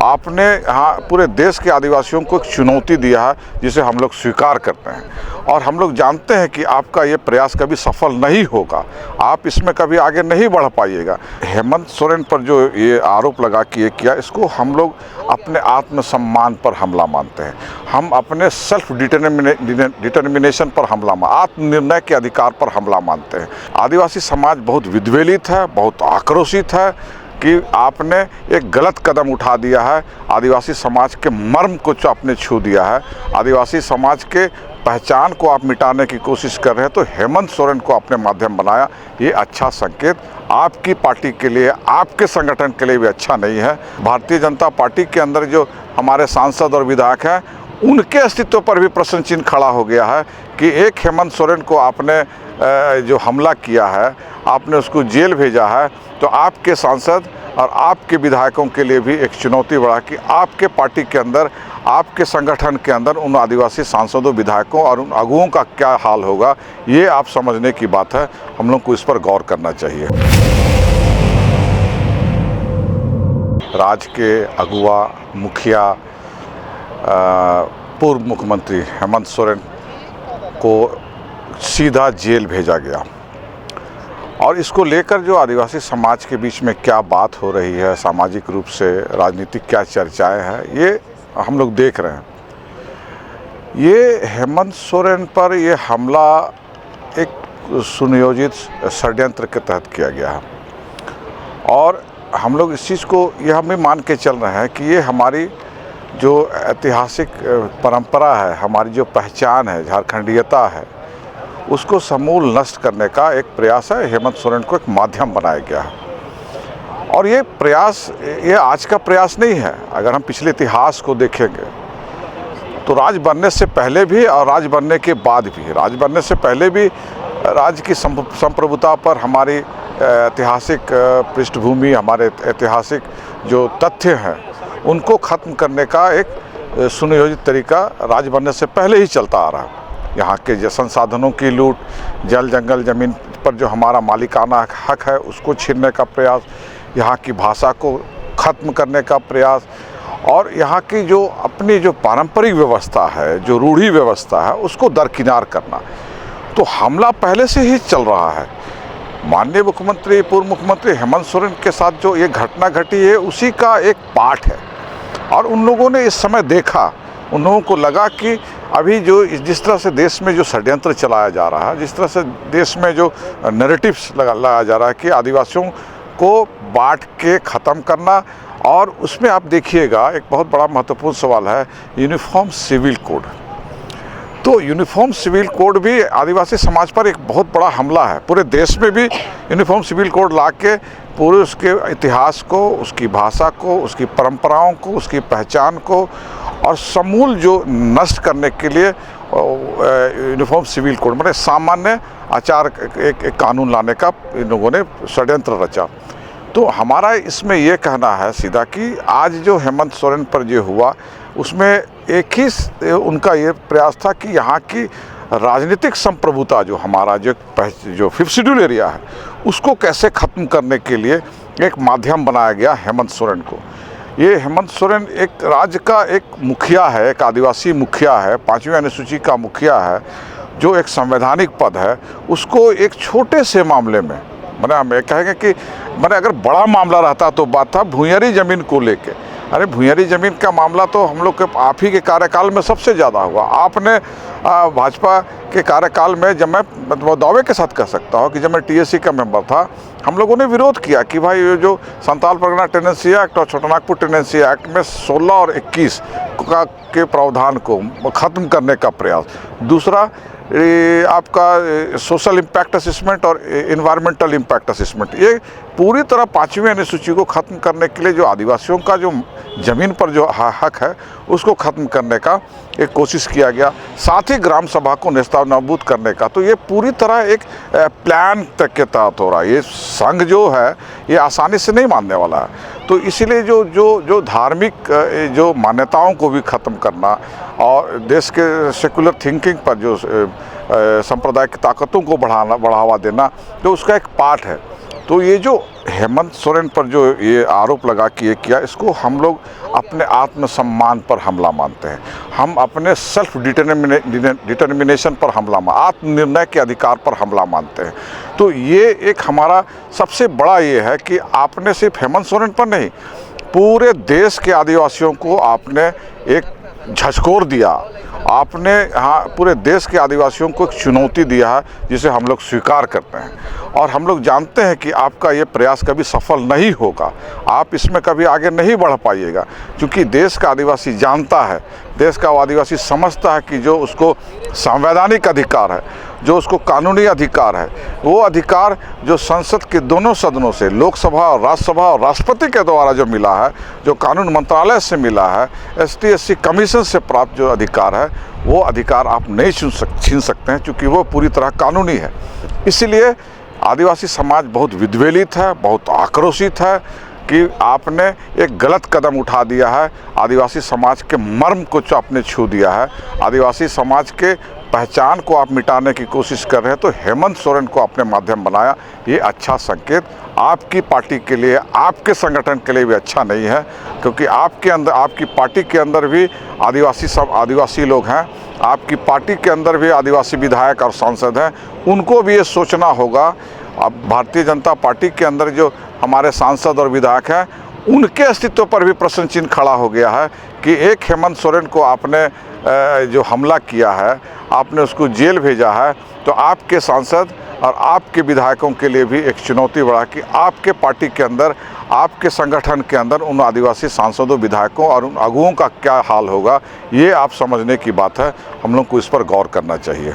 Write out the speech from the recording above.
आपने हाँ पूरे देश के आदिवासियों को एक चुनौती दिया है जिसे हम लोग स्वीकार करते हैं और हम लोग जानते हैं कि आपका ये प्रयास कभी सफल नहीं होगा, आप इसमें कभी आगे नहीं बढ़ पाइएगा। हेमंत सोरेन पर जो ये आरोप लगा कि ये किया, इसको हम लोग अपने आत्मसम्मान पर हमला मानते हैं। हम अपने सेल्फ डिटर्मिनेशन पर हमला, आत्मनिर्णय के अधिकार पर हमला मानते हैं। आदिवासी समाज बहुत विद्वेलित है, बहुत आक्रोशित है कि आपने एक गलत कदम उठा दिया है, आदिवासी समाज के मर्म को आपने छू दिया है, आदिवासी समाज के पहचान को आप मिटाने की कोशिश कर रहे हैं। तो हेमंत सोरेन को आपने माध्यम बनाया, ये अच्छा संकेत आपकी पार्टी के लिए, आपके संगठन के लिए भी अच्छा नहीं है। भारतीय जनता पार्टी के अंदर जो हमारे सांसद और विधायक हैं, उनके अस्तित्व पर भी प्रश्न चिन्ह खड़ा हो गया है कि एक हेमंत सोरेन को आपने जो हमला किया है, आपने उसको जेल भेजा है, तो आपके सांसद और आपके विधायकों के लिए भी एक चुनौती बढ़ा कि आपके पार्टी के अंदर, आपके संगठन के अंदर उन आदिवासी सांसदों, विधायकों और उन अगुओं का क्या हाल होगा, ये आप समझने की बात है। हम लोग को इस पर गौर करना चाहिए। राज्य के अगुआ, मुखिया, पूर्व मुख्यमंत्री हेमंत सोरेन को सीधा जेल भेजा गया और इसको लेकर जो आदिवासी समाज के बीच में क्या बात हो रही है, सामाजिक रूप से राजनीतिक क्या चर्चाएं हैं, ये हम लोग देख रहे हैं। ये हेमंत सोरेन पर ये हमला एक सुनियोजित षड्यंत्र के तहत किया गया है और हम लोग इस चीज़ को यह भी मान के चल रहे हैं कि ये हमारी जो ऐतिहासिक परंपरा है, हमारी जो पहचान है, झारखंडीयता है, उसको समूल नष्ट करने का एक प्रयास है। हेमंत सोरेन को एक माध्यम बनाया गया है और ये प्रयास, ये आज का प्रयास नहीं है। अगर हम पिछले इतिहास को देखेंगे तो राज बनने से पहले भी और राज बनने के बाद भी, राज बनने से पहले भी राज्य की संप्रभुता पर हमारी ऐतिहासिक पृष्ठभूमि, हमारे ऐतिहासिक जो तथ्य हैं, उनको ख़त्म करने का एक सुनियोजित तरीका राज बनने से पहले ही चलता आ रहा है। यहाँ के संसाधनों की लूट, जल जंगल ज़मीन पर जो हमारा मालिकाना हक है उसको छीनने का प्रयास, यहाँ की भाषा को ख़त्म करने का प्रयास और यहाँ की जो अपनी जो पारंपरिक व्यवस्था है, जो रूढ़ी व्यवस्था है, उसको दरकिनार करना। तो हमला पहले से ही चल रहा है। माननीय मुख्यमंत्री, पूर्व मुख्यमंत्री हेमंत सोरेन के साथ जो ये घटना घटी है, उसी का एक पार्ट है और उन लोगों ने इस समय देखा, उन लोगों को लगा कि अभी जो जिस तरह से देश में जो षड्यंत्र चलाया जा रहा है, जिस तरह से देश में जो नैरेटिव्स लगाया जा रहा है कि आदिवासियों को बांट के ख़त्म करना, और उसमें आप देखिएगा एक बहुत बड़ा महत्वपूर्ण सवाल है यूनिफॉर्म सिविल कोड। तो यूनिफॉर्म सिविल कोड भी आदिवासी समाज पर एक बहुत बड़ा हमला है। पूरे देश में भी यूनिफॉर्म सिविल कोड ला के पूरे उसके इतिहास को, उसकी भाषा को, उसकी परंपराओं को, उसकी पहचान को और समूल जो नष्ट करने के लिए यूनिफॉर्म सिविल कोड, मतलब सामान्य आचार एक कानून लाने का इन लोगों ने षड्यंत्र रचा। तो हमारा इसमें ये कहना है सीधा कि आज जो हेमंत सोरेन पर जो हुआ, उसमें एक ही उनका ये प्रयास था कि यहाँ की राजनीतिक संप्रभुता, जो हमारा जो फिफ्थ शेड्यूल एरिया है, उसको कैसे ख़त्म करने के लिए एक माध्यम बनाया गया हेमंत सोरेन को। ये हेमंत सोरेन एक राज्य का एक मुखिया है, एक आदिवासी मुखिया है, 5वीं अनुसूची का मुखिया है, जो एक संवैधानिक पद है, उसको एक छोटे से मामले में, मैंने हम ये कहेंगे कि मैंने अगर बड़ा मामला रहता तो बात था भूंयरी ज़मीन को लेके। अरे भूंयरी ज़मीन का मामला तो हम लोग के आप ही के कार्यकाल में सबसे ज़्यादा हुआ। आपने भाजपा के कार्यकाल में, जब मैं मतलब दावे के साथ कह सकता हूँ कि जब मैं टीएससी का मेंबर था, हम लोगों ने विरोध किया कि भाई ये जो संताल परगना टेनेंसी एक्ट और छोटानागपुर टेनेंसी एक्ट में 16 और 21 के प्रावधान को ख़त्म करने का प्रयास। दूसरा आपका सोशल इम्पैक्ट असेसमेंट और इन्वायरमेंटल इम्पैक्ट असेसमेंट, ये पूरी तरह 5वीं अनुसूची को ख़त्म करने के लिए जो आदिवासियों का जो ज़मीन पर जो हक है उसको ख़त्म करने का एक कोशिश किया गया, साथ ही ग्राम सभा को नेस्तनाबूद करने का। तो ये पूरी तरह एक प्लान तक के तहत हो रहा है। ये संघ जो है ये आसानी से नहीं मानने वाला है। तो इसीलिए जो धार्मिक जो मान्यताओं को भी ख़त्म करना और देश के सेकुलर थिंकिंग पर जो सांप्रदायिक ताकतों को बढ़ावा देना, तो उसका एक पार्ट है। तो ये जो हेमंत सोरेन पर जो ये आरोप लगा कि ये किया, इसको हम लोग अपने आत्मसम्मान पर हमला मानते हैं। हम अपने सेल्फ डिटर्मिनेशन पर हमला आत्मनिर्णय के अधिकार पर हमला मानते हैं। तो ये एक हमारा सबसे बड़ा ये है कि आपने सिर्फ हेमंत सोरेन पर नहीं, पूरे देश के आदिवासियों को आपने एक झकझोर दिया। आपने पूरे देश के आदिवासियों को एक चुनौती दिया है जिसे हम लोग स्वीकार करते हैं। और हम लोग जानते हैं कि आपका ये प्रयास कभी सफल नहीं होगा, आप इसमें कभी आगे नहीं बढ़ पाइएगा, क्योंकि देश का आदिवासी जानता है, देश का आदिवासी समझता है कि जो उसको संवैधानिक अधिकार है, जो उसको कानूनी अधिकार है, वो अधिकार जो संसद के दोनों सदनों से, लोकसभा और राज्यसभा और राष्ट्रपति के द्वारा जो मिला है, जो कानून मंत्रालय से मिला है, ST-SC कमीशन से प्राप्त जो अधिकार है, वो अधिकार आप नहीं छीन सकते हैं, क्योंकि वो पूरी तरह कानूनी है। इसीलिए आदिवासी समाज बहुत विद्वेलित है, बहुत आक्रोशित है कि आपने एक गलत कदम उठा दिया है, आदिवासी समाज के मर्म को आपने छू दिया है, आदिवासी समाज के पहचान को आप मिटाने की कोशिश कर रहे हैं। तो हेमंत सोरेन को आपने माध्यम बनाया, ये अच्छा संकेत आपकी पार्टी के लिए, आपके संगठन के लिए भी अच्छा नहीं है, क्योंकि आपके अंदर, आपकी पार्टी के अंदर भी आदिवासी लोग हैं, आपकी पार्टी के अंदर भी आदिवासी विधायक और सांसद हैं, उनको भी ये सोचना होगा। अब भारतीय जनता पार्टी के अंदर जो हमारे सांसद और विधायक हैं, उनके अस्तित्व पर भी प्रश्न चिन्ह खड़ा हो गया है कि एक हेमंत सोरेन को आपने जो हमला किया है, आपने उसको जेल भेजा है, तो आपके सांसद और आपके विधायकों के लिए भी एक चुनौती बढ़ा कि आपके पार्टी के अंदर, आपके संगठन के अंदर उन आदिवासी सांसदों, विधायकों और उन अगुओं का क्या हाल होगा, ये आप समझने की बात है। हम लोग को इस पर गौर करना चाहिए।